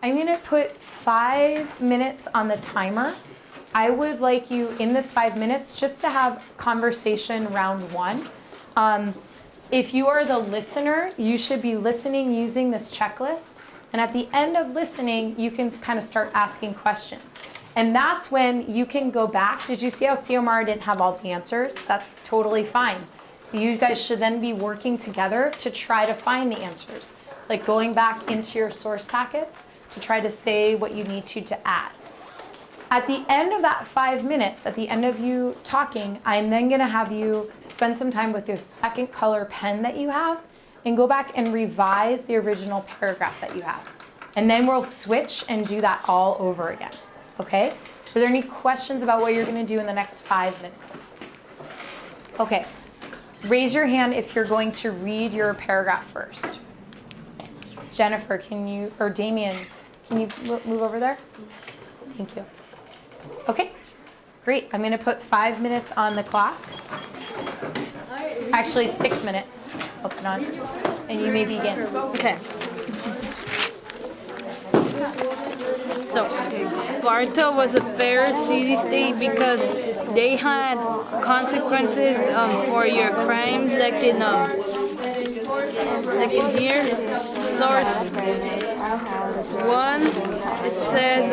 I'm gonna put 5 minutes on the timer. I would like you in this 5 minutes just to have conversation round one. If you are the listener, you should be listening using this checklist. And at the end of listening, you can kind of start asking questions. And that's when you can go back. Did you see how Xiomara didn't have all the answers? That's totally fine. You guys should then be working together to try to find the answers. Like going back into your source packets to try to say what you need to add. At the end of that 5 minutes, at the end of you talking, I'm then gonna have you spend some time with your second color pen that you have and go back and revise the original paragraph that you have. And then we'll switch and do that all over again, okay? Are there any questions about what you're gonna do in the next 5 minutes? Okay, raise your hand if you're going to read your paragraph first. Jennifer, can you, or Damien, can you move over there? Thank you. Okay, great. I'm gonna put 5 minutes on the clock. Actually, 6 minutes. I'll put on, and you may begin. Okay. So, Sparta was a fair city-state because they had consequences for your crimes, like in here. Source 1, it says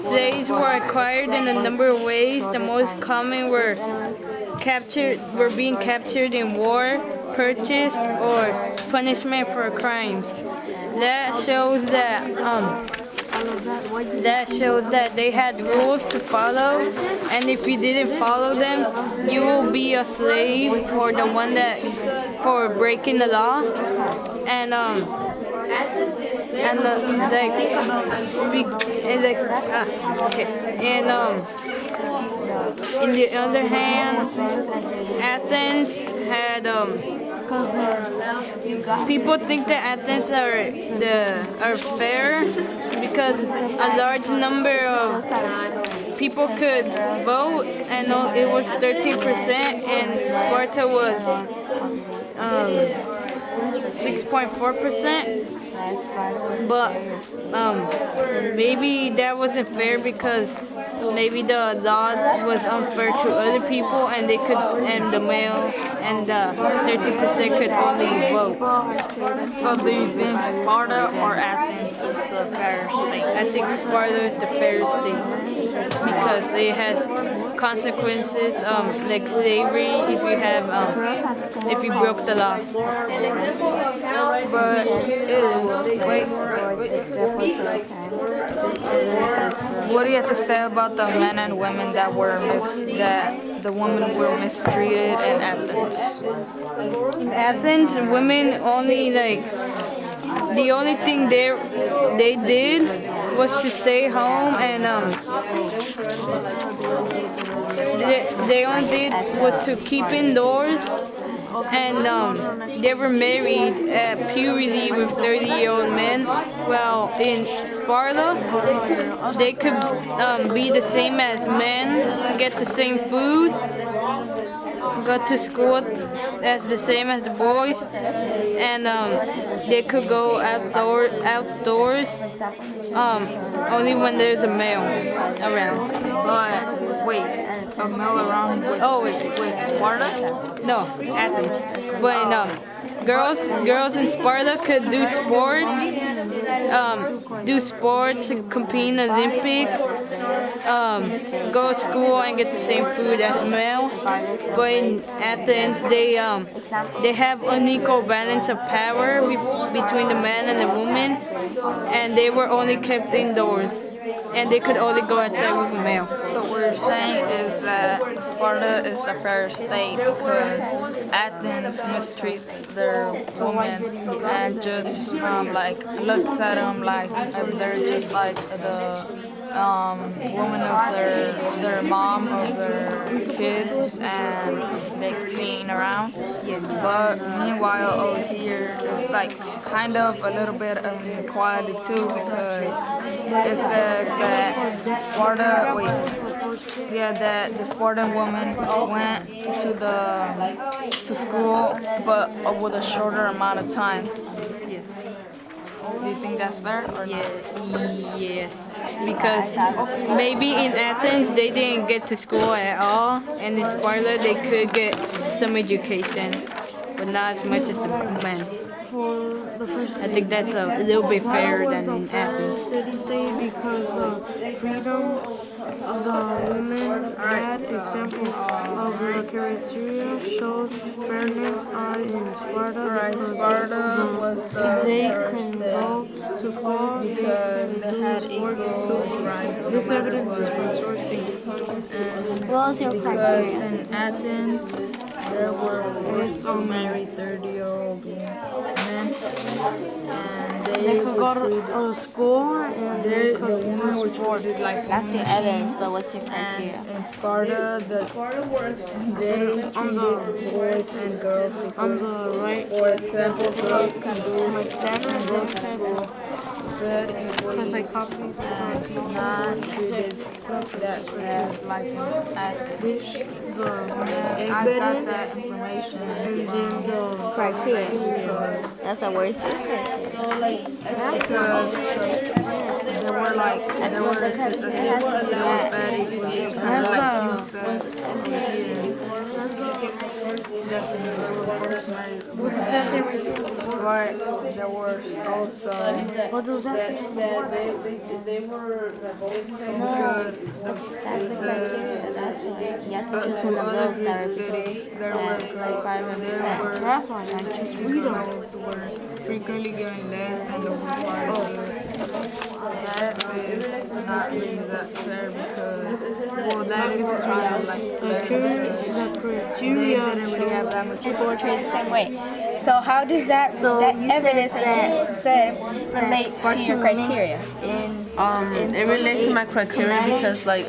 slaves were acquired in a number of ways. The most common were being captured in war, purchased, or punishment for crimes. That shows that they had rules to follow, and if you didn't follow them, you will be a slave or the one that for breaking the law. And in the other hand, Athens had people think that Athens are fair because a large number of people could vote, and it was 13%, and Sparta was 6.4%. But maybe that wasn't fair because maybe the law was unfair to other people, and the male and the 13% could only vote. So do you think Sparta or Athens is the fair state? I think Sparta is the fair state because it has consequences like slavery if you broke the law. An example of how, but what do you have to say about the men and women that the women were mistreated in Athens? In Athens, women only the only thing they did was to stay home, and they only did was to keep indoors, and they were married at puberty with 30-year-old men. Well, in Sparta, they could be the same as men, get the same food, go to school as the same as the boys, and they could go outdoors only when there's a male around. But wait, a male around with Sparta? No, Athens. But girls in Sparta could do sports, compete in Olympics, go to school and get the same food as males. But in Athens, they have unequal balance of power between the man and the woman, and they were only kept indoors, and they could only go outside with a male. So what you're saying is that Sparta is a fair state because Athens mistreats their women and just looks at them like they're just like the woman of their mom of their kids, and they clean around. But meanwhile over here it's like kind of a little bit of inequality too, because it says that that the Spartan woman went to school, but with a shorter amount of time. Do you think that's fair or not? Yes, because maybe in Athens they didn't get to school at all, and in Sparta they could get some education, but not as much as the men. For the first I think that's a little bit fairer than in Athens. city-state because freedom of the women had example of the criteria shows fairness are in Sparta because they can go to school, they can do sports too. This evidence is from source A. What was your criteria? In Athens, there were married 30-year-old men, and They could go to school and they could do sports. That's your evidence, but what's your criteria? in Sparta, they treated boys and girls On the right, for example, girls can do my dad and good in because I copied not treated that as like at this, the I got evidence, that information. and then the Criteria. That's the worst criteria. Because there were like there were Because it has to be that. bad equation. That's Like you said, what does that say? but there was also What does that say? they were That's the criteria. That's it. You have to choose one of those that are that That's why I just read them. were frequently given less and overqualified. That is not really that fair because that is really like The criteria didn't really have that much. People were treated the same way. So how does that evidence that you said relate to your criteria? It relates to my criteria because like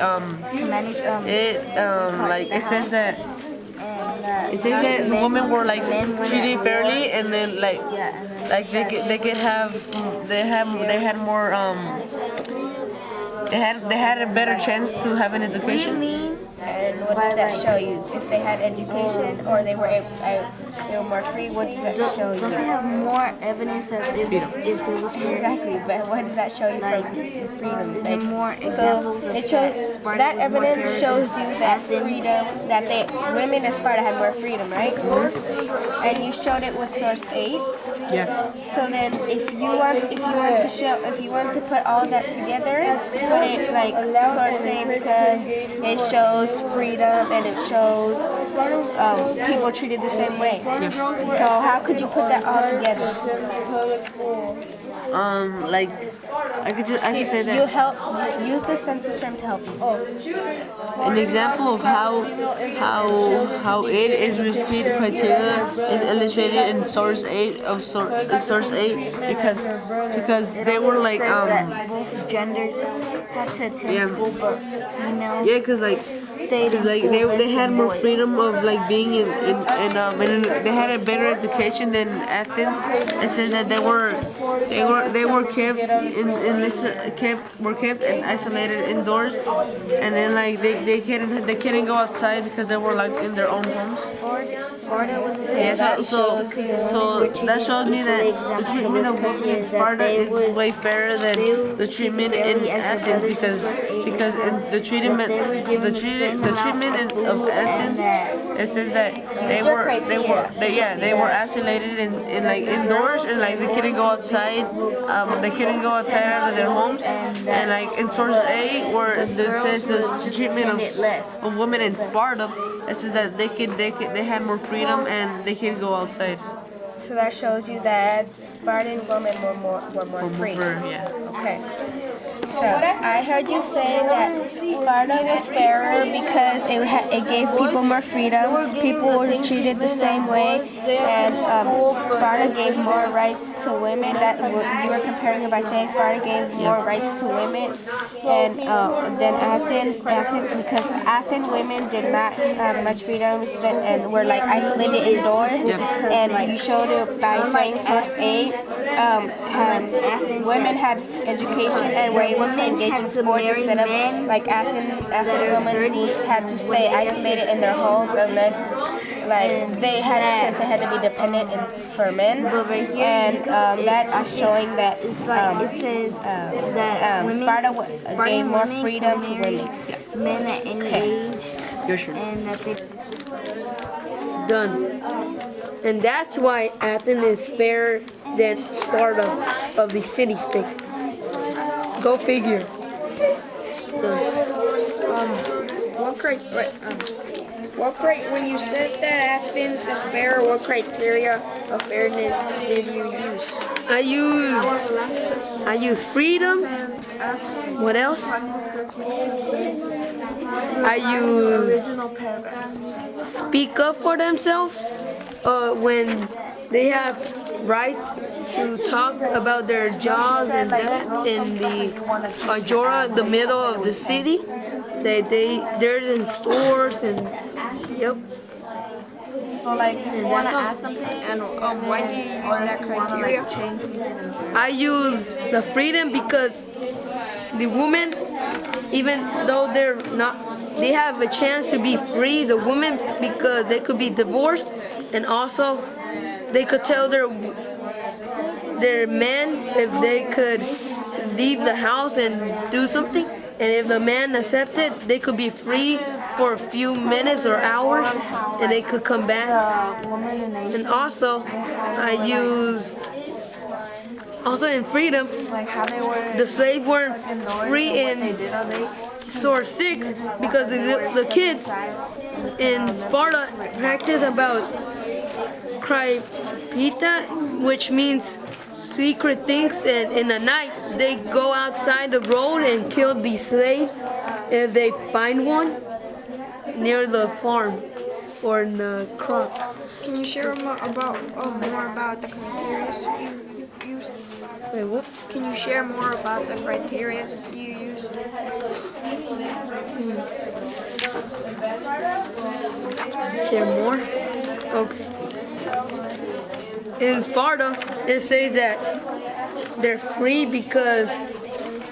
it says that the women were like treated fairly and then like they had more they had a better chance to have an education. And what does that show you? If they had education or they were more free, what does that show you? Don't they have more evidence that if it was fair? Exactly, but what does that show you from freedom? Is there more examples of It shows Sparta that was more evidence fair shows than you that Athens? freedom, that they women in Sparta had more freedom, right? And you showed it with source 8. Yeah. So then, if you want to put all that together, put it like source 8 because it shows freedom and it shows people treated the same way. So how could you put that all together? Like I could say You that help use the census term to help you. an example of how it is repeated criteria is illustrated in source 8 of source 8 because they were like Both genders had to attend school, but females because they had more freedom of like being in they had a better education than Athens. It says that they were kept kept and isolated indoors, and then like they couldn't go outside because they were like in their own homes. Sparta was the same. Yeah, so that showed me that the treatment of women in Sparta is way fairer than the treatment in Athens because in the treatment of Athens, it says that they were isolated in like indoors and like they couldn't go outside. They couldn't go outside out of their homes, and like in source A where it says the treatment of women in Sparta, it says that they had more freedom and they could go outside. So that shows you that Spartan women were more free. Yeah. Okay. So I heard you say that Sparta was fairer because it gave people more freedom. People were treated the same way, and Sparta gave more rights to women. That you were comparing it by saying Sparta gave more rights to women, and then Athens because Athens women did not have much freedom and were like isolated indoors. And you showed it by saying source 8. Women had education and were able to engage in sports instead of like Athens women who had to stay isolated in their homes like they had since it had to be dependent for men, and that's showing that It's like it says that women, Sparta gave more freedom to women. men at any age, Your turn. and that they Done. And that's why Athens is fairer than Sparta of the city-state. Go figure. When you said that Athens is fair, what criteria of fairness did you use? I use freedom. What else? I use speak up for themselves when they have rights to talk about their jobs and that in the Agora, the middle of the city. They're in stores and yep. So like, you want to all. add something, and why do you use that criteria? I use the freedom because the women, even though they have a chance to be free, the women, because they could be divorced, and also they could tell their men if they could leave the house and do something, and if the man accepted, they could be free for a few minutes or hours, and they could come back. And also, I used in freedom, the slaves weren't free in source 6 because the kids in Sparta practice about Krypita, which means secret things, and in the night they go outside the road and kill these slaves if they find one near the farm or in the crop. Can you share more about the criteria you use? Wait, what? Can you share more about the criteria you use? Share more? Okay. In Sparta, it says that they're free because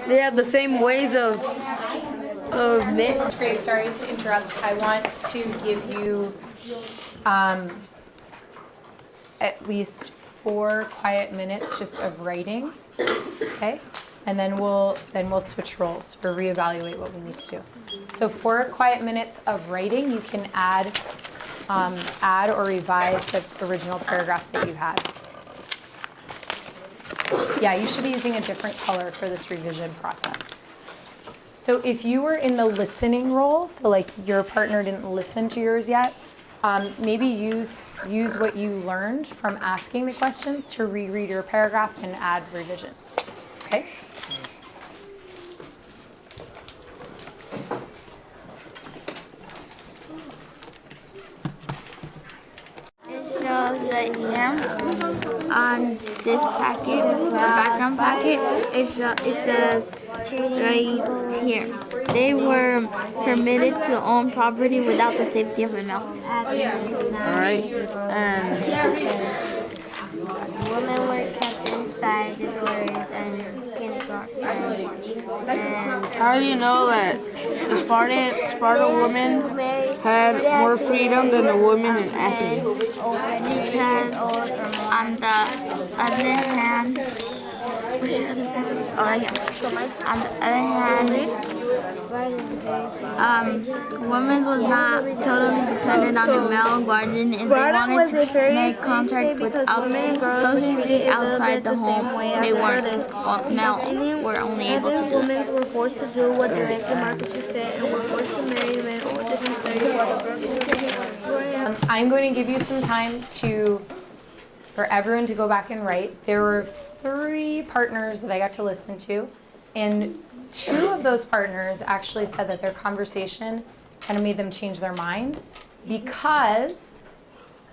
they have the same ways of men. That's great. Sorry to interrupt. I want to give you at least 4 quiet minutes just of writing, okay? And then we'll switch roles or reevaluate what we need to do. So 4 quiet minutes of writing. You can add or revise the original paragraph that you had. Yeah, you should be using a different color for this revision process. So if you were in the listening role, so like your partner didn't listen to yours yet, maybe use what you learned from asking the questions to reread your paragraph and add revisions. Okay? It shows the year on this packet, the background packet. It says right here. They were permitted to own property without the safety of a male. Alright. And Women were kept inside the doors and kindergarten. how do you know that the Sparta women had more freedom than the women in Athens? Because on the other hand, women was not totally dependent on a male guardian if they wanted to make contact with socially outside the home. They weren't. Male were only able to do it. Women were forced to do what the rank and market said and were forced to marry men or different I'm going to give you some time for everyone to go back and write. There were 3 partners that I got to listen to, and 2 of those partners actually said that their conversation kind of made them change their mind because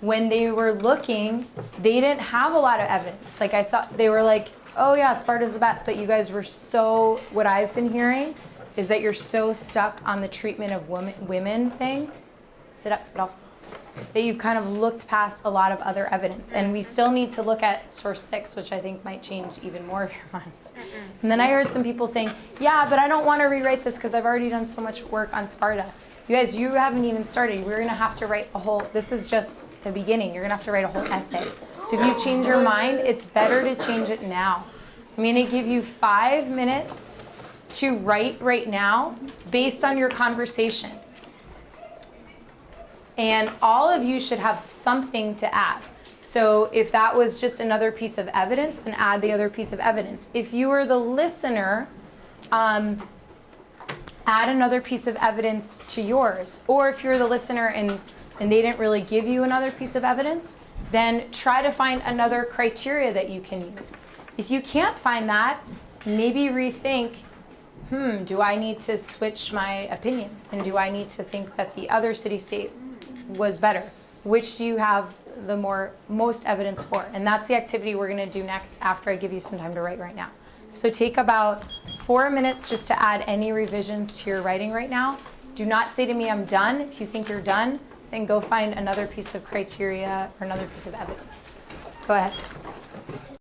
when they were looking, they didn't have a lot of evidence. Like I saw, they were like, oh yeah, Sparta's the best, but you guys were what I've been hearing is that you're so stuck on the treatment of women thing. Sit up, get off. that you've kind of looked past a lot of other evidence. And we still need to look at source 6, which I think might change even more of your minds. And then I heard some people saying, yeah, but I don't want to rewrite this because I've already done so much work on Sparta. You guys, you haven't even started. We're going to have to write a whole, this is just the beginning. You're going to have to write a whole essay. So if you change your mind, it's better to change it now. I'm going to give you 5 minutes to write right now based on your conversation. And all of you should have something to add. So if that was just another piece of evidence, then add the other piece of evidence. If you are the listener, add another piece of evidence to yours. Or if you're the listener and they didn't really give you another piece of evidence, then try to find another criteria that you can use. If you can't find that, maybe rethink, do I need to switch my opinion? And do I need to think that the other city-state was better? Which do you have the most evidence for? And that's the activity we're going to do next after I give you some time to write right now. So take about 4 minutes just to add any revisions to your writing right now. Do not say to me, I'm done. If you think you're done, then go find another piece of criteria or another piece of evidence. Go ahead.